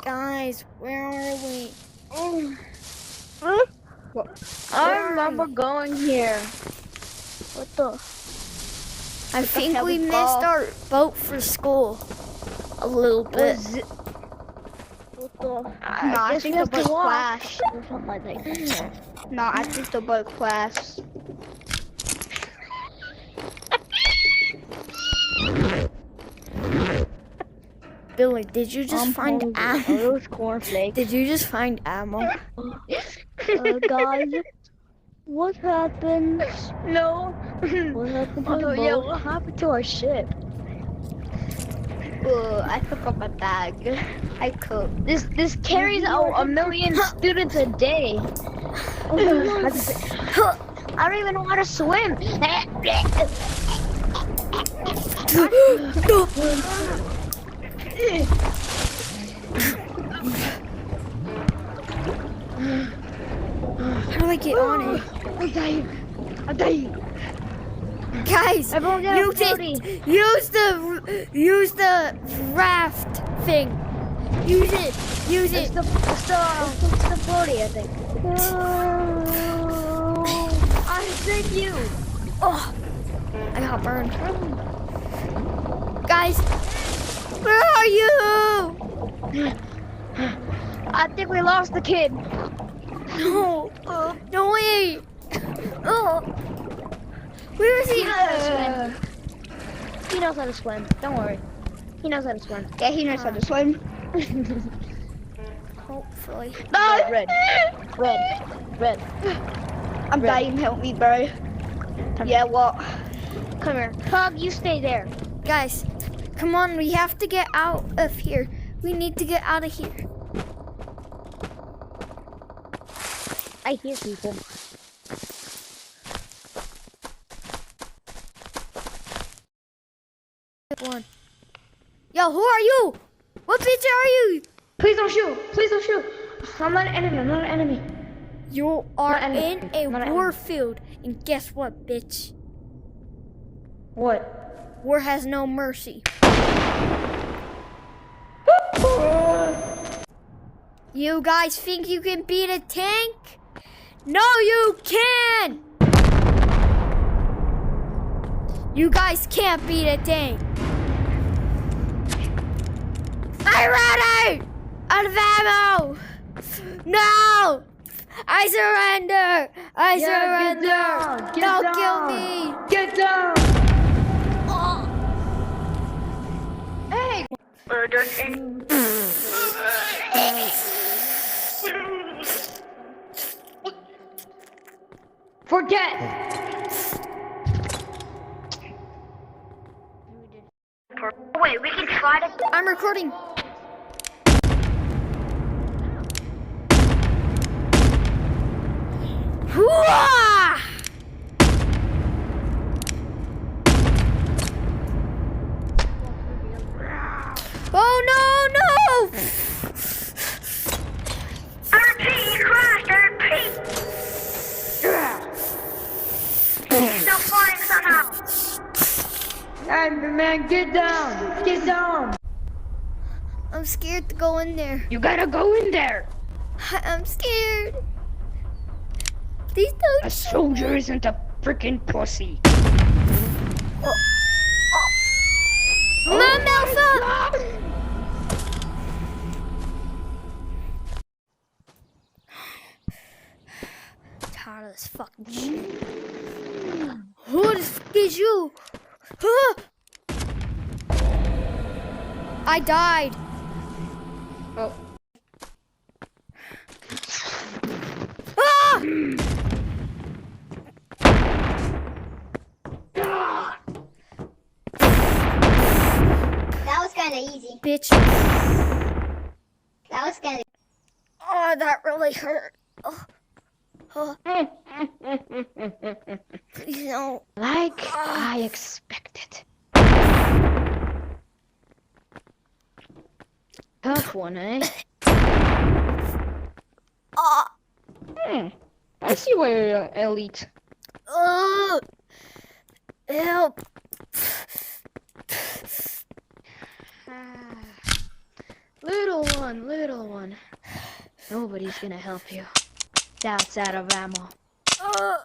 Guys, where are we? I remember going here. What the? I think we missed our boat for school a little bit. What the? No, I think the boat crashed. Or something like that. No, I think the boat crashed. Billy, did you just find ammo? Those cornflakes. Did you just find ammo? Guys, what happened? No. What happened to the boat? Yeah, what happened to our ship? I forgot my bag. I cooked. This carries a million students a day. I don't even know how to swim. How do I get on it? I'm dying. Guys, Everyone get use a floaty. use the raft thing. Use it. It's the floaty, I think. I saved you. Oh, I got burned. Guys, where are you? I think we lost the kid. No, no way. Oh, where is he? He knows how to swim. Don't worry. He knows how to swim. Yeah, he knows how to swim. Hopefully. No. Red. I'm dying. Help me, bro. Yeah, what? Come here. Pug, you stay there. Guys, come on. We have to get out of here. We need to get out of here. I hear people. One. Yo, who are you? What bitch are you? Please don't shoot. Please don't shoot. I'm not an enemy. I'm not an enemy. You are Not in an- a not an war enemy. field, and guess what, bitch? What? War has no mercy. You guys think you can beat a tank? No, you can't! You guys can't beat a tank. I'm ready! Out of ammo! No! I surrender! I surrender! Get Don't down. kill me! Get down. Oh. Hey. Forget. Wait, we can try to. I'm recording. Hooah! Oh no, no! RP crashed, RP! He's still flying somehow. Hey, man, get down. Get down. I'm scared to go in there. You gotta go in there. I'm scared. Please A don't. soldier isn't a freaking pussy. Mom, Alpha! Tired of this fucking shit. Who the fuck is you? Huh? I died. Oh. Ah! That was kind of easy. Bitch. That was kind of. Oh, that really hurt. Oh. Oh. Please no. Like I expected. Tough one, eh? Oh. I see why you're elite. Help. Little one, little Nobody's gonna help you. That's out of ammo. Uh,